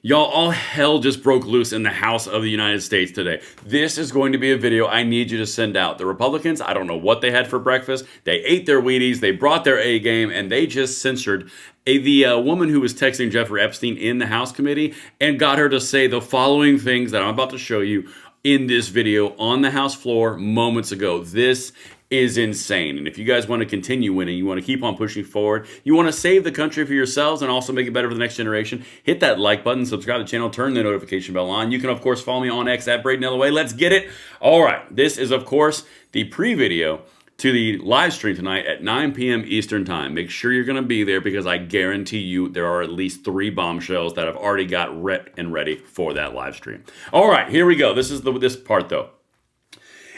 Y'all, all hell just broke loose in the House of the United States today. This is going to be a video I need you to send out. The Republicans, I don't know what they had for breakfast. They ate their Wheaties, they brought their A game, and they just censured the woman who was texting Jeffrey Epstein in the House committee and got her to say the following things that I'm about to show you in this video on the House floor moments ago. This is insane. And if you guys want to continue winning, you want to keep on pushing forward, you want to save the country for yourselves and also make it better for the next generation, hit that like button, subscribe to the channel, turn the notification bell on. You can, of course, follow me on X at Braden LOA. Let's get it. All right. This is, of course, the pre-video to the live stream tonight at 9 p.m. Eastern Time. Make sure you're going to be there because I guarantee you there are at least 3 bombshells that have already got rep and ready for that live stream. All right, here we go. This is this part, though.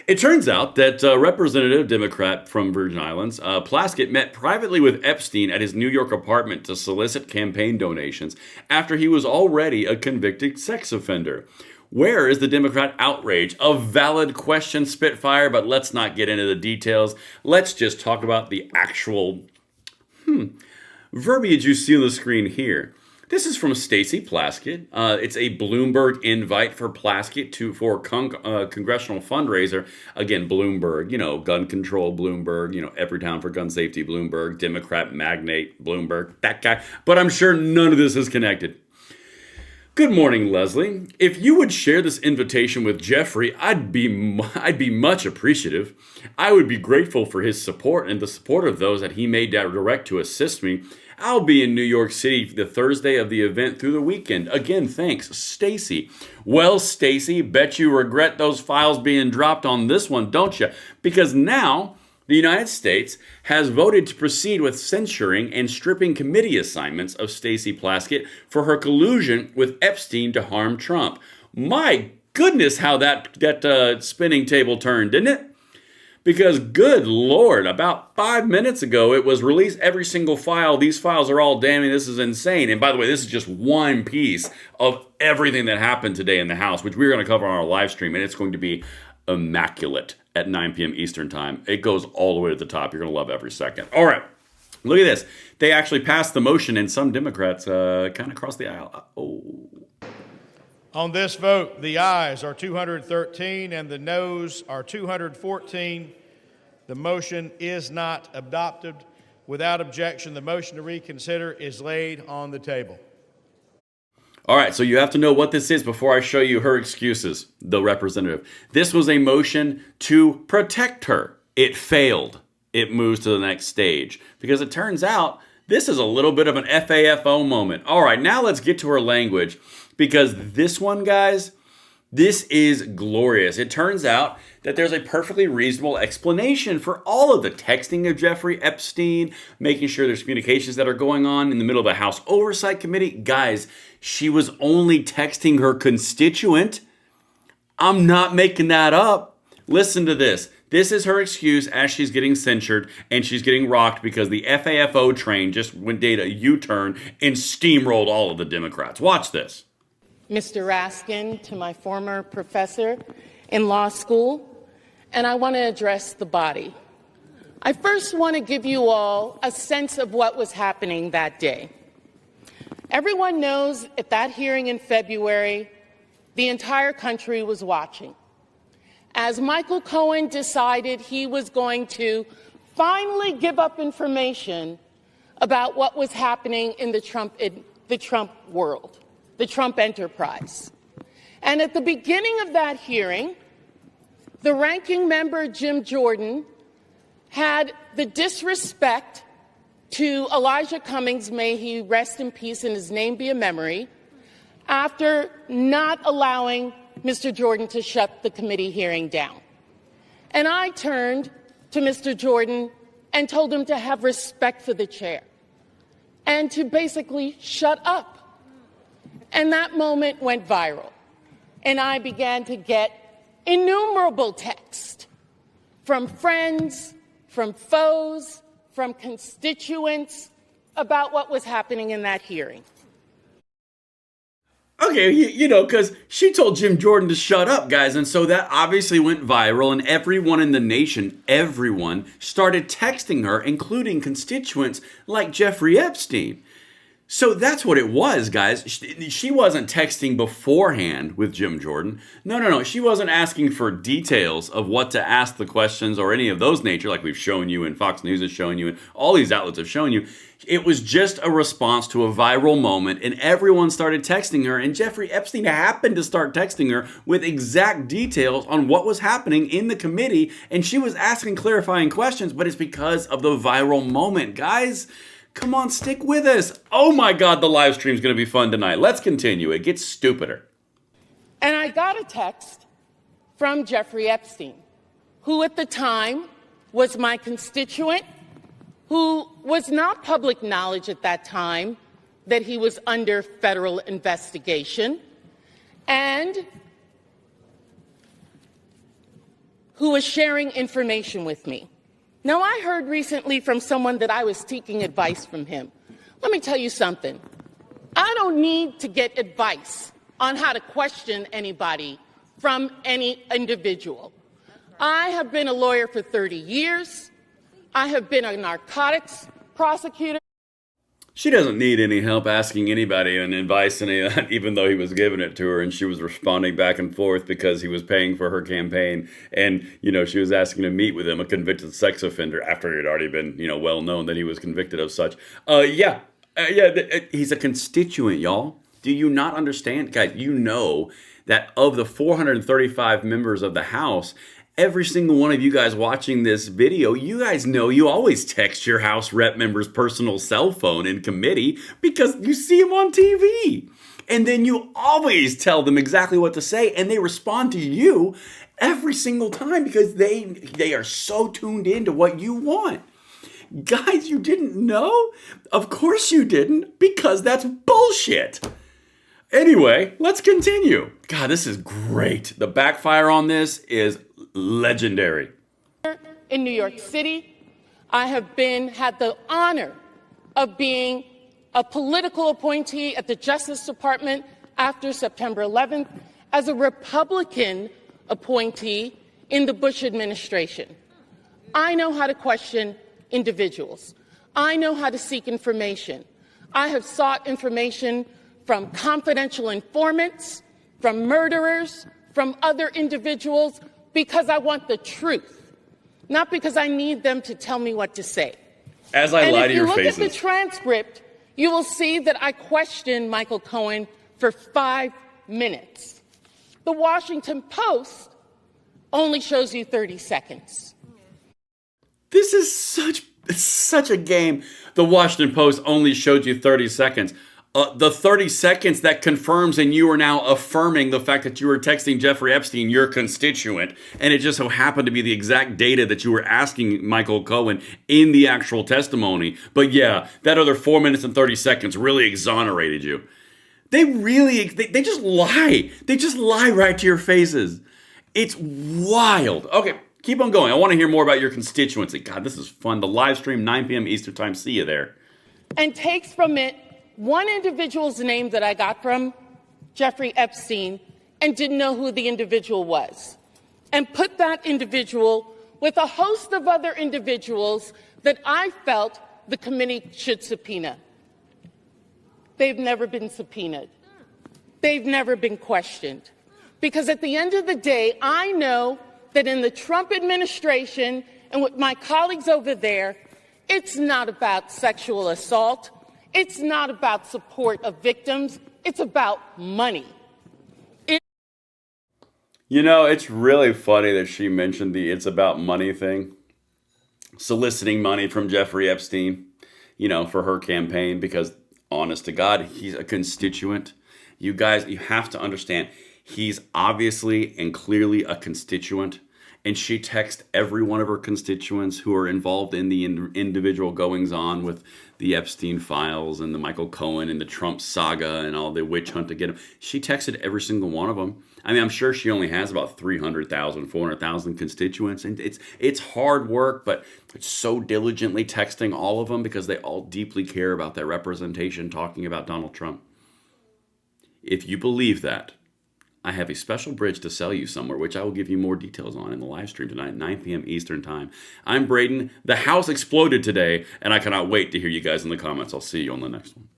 It turns out that Representative Democrat from Virgin Islands, Plaskett, met privately with Epstein at his New York apartment to solicit campaign donations after he was already a convicted sex offender. Where is the Democrat outrage? A valid question, Spitfire, but let's not get into the details. Let's just talk about the actual verbiage you see on the screen here. This is from Stacey Plaskett. It's a Bloomberg invite for Plaskett for congressional fundraiser. Again, Bloomberg, gun control Bloomberg, Everytown for gun safety Bloomberg, Democrat magnate Bloomberg, that guy. But I'm sure none of this is connected. Good morning, Leslie. If you would share this invitation with Jeffrey, I'd be much appreciative. I would be grateful for his support and the support of those that he may direct to assist me. I'll be in New York City the Thursday of the event through the weekend. Again, thanks, Stacy. Well, Stacy, bet you regret those files being dropped on this one, don't you? Because now the United States has voted to proceed with censuring and stripping committee assignments of Stacey Plaskett for her collusion with Epstein to harm Trump. My goodness, how that spinning table turned, didn't it? Because, good Lord, about 5 minutes ago, it was released every single file. These files are all damning. This is insane. And by the way, this is just one piece of everything that happened today in the House, which we're going to cover on our live stream. And it's going to be immaculate at 9 p.m. Eastern Time. It goes all the way to the top. You're going to love every second. All right. Look at this. They actually passed the motion, and some Democrats kind of crossed the aisle. On this vote, the ayes are 213 and the noes are 214. The motion is not adopted. Without objection, the motion to reconsider is laid on the table. All right, so you have to know what this is before I show you her excuses, the representative. This was a motion to protect her. It failed. It moves to the next stage because it turns out this is a little bit of an FAFO moment. All right, now let's get to her language because this one, guys, this is glorious. It turns out that there's a perfectly reasonable explanation for all of the texting of Jeffrey Epstein, making sure there's communications that are going on in the middle of the House Oversight Committee. Guys, she was only texting her constituent. I'm not making that up. Listen to this. This is her excuse as she's getting censured and she's getting rocked because the FAFO train just did a U-turn and steamrolled all of the Democrats. Watch this. Mr. Raskin, to my former professor in law school, and I want to address the body. I first want to give you all a sense of what was happening that day. Everyone knows at that hearing in February, the entire country was watching. As Michael Cohen decided he was going to finally give up information about what was happening in the Trump world, the Trump enterprise. And at the beginning of that hearing, the ranking member, Jim Jordan, had the disrespect to Elijah Cummings, may he rest in peace and his name be a memory, after not allowing Mr. Jordan to shut the committee hearing down. And I turned to Mr. Jordan and told him to have respect for the chair and to basically shut up. And that moment went viral. And I began to get innumerable texts from friends, from foes, from constituents about what was happening in that hearing. Okay, because she told Jim Jordan to shut up, guys. And so that obviously went viral. And everyone in the nation, everyone, started texting her, including constituents like Jeffrey Epstein. So that's what it was, guys. She wasn't texting beforehand with Jim Jordan. No. She wasn't asking for details of what to ask the questions or any of those nature, like we've shown you and Fox News has shown you and all these outlets have shown you. It was just a response to a viral moment, and everyone started texting her, and Jeffrey Epstein happened to start texting her with exact details on what was happening in the committee, and she was asking clarifying questions, but it's because of the viral moment, guys. Come on, stick with us. Oh my God, the live stream's going to be fun tonight. Let's continue. It gets stupider. And I got a text from Jeffrey Epstein, who at the time was my constituent, who was not public knowledge at that time that he was under federal investigation, and who was sharing information with me. Now, I heard recently from someone that I was seeking advice from him. Let me tell you something. I don't need to get advice on how to question anybody from any individual. I have been a lawyer for 30 years. I have been a narcotics prosecutor. She doesn't need any help asking anybody an advice, any of that, even though he was giving it to her, and she was responding back and forth because he was paying for her campaign. And, she was asking to meet with him, a convicted sex offender, after it had already been, well known that he was convicted of such. He's a constituent, y'all. Do you not understand? Guys, you know that of the 435 members of the House, every single one of you guys watching this video, you guys know you always text your House rep member's personal cell phone in committee because you see him on TV. And then you always tell them exactly what to say, and they respond to you every single time because they are so tuned into what you want. Guys, you didn't know? Of course you didn't, because that's bullshit. Anyway, let's continue. God, this is great. The backfire on this is legendary. In New York City, I have had the honor of being a political appointee at the Justice Department after September 11th as a Republican appointee in the Bush administration. I know how to question individuals. I know how to seek information. I have sought information from confidential informants, from murderers, from other individuals, because I want the truth, not because I need them to tell me what to say. As I lie to your faces. If you look at the transcript, you will see that I questioned Michael Cohen for 5 minutes. The Washington Post only shows you 30 seconds. This is such a game. The Washington Post only showed you 30 seconds. The 30 seconds that confirms and you are now affirming the fact that you were texting Jeffrey Epstein, your constituent, and it just so happened to be the exact data that you were asking Michael Cohen in the actual testimony. But yeah, that other 4 minutes and 30 seconds really exonerated you. They just lie. They just lie right to your faces. It's wild. Okay, keep on going. I want to hear more about your constituency. God, this is fun. The live stream, 9 p.m. Eastern Time. See you there. And takes from it one individual's name that I got from Jeffrey Epstein and didn't know who the individual was, and put that individual with a host of other individuals that I felt the committee should subpoena. They've never been subpoenaed. They've never been questioned. Because at the end of the day, I know that in the Trump administration and with my colleagues over there, it's not about sexual assault. It's not about support of victims. It's about money. It's really funny that she mentioned the "it's about money" thing. Soliciting money from Jeffrey Epstein, for her campaign, because honest to God, he's a constituent. You guys, you have to understand, he's obviously and clearly a constituent. And she texted every one of her constituents who are involved in the individual goings-on with the Epstein files and the Michael Cohen and the Trump saga and all the witch hunt to get him. She texted every single one of them. I mean, I'm sure she only has about 300,000, 400,000 constituents. And it's hard work, but it's so diligently texting all of them because they all deeply care about their representation talking about Donald Trump. If you believe that, I have a special bridge to sell you somewhere, which I will give you more details on in the live stream tonight, 9 p.m. Eastern Time. I'm Braden. The house exploded today, and I cannot wait to hear you guys in the comments. I'll see you on the next one.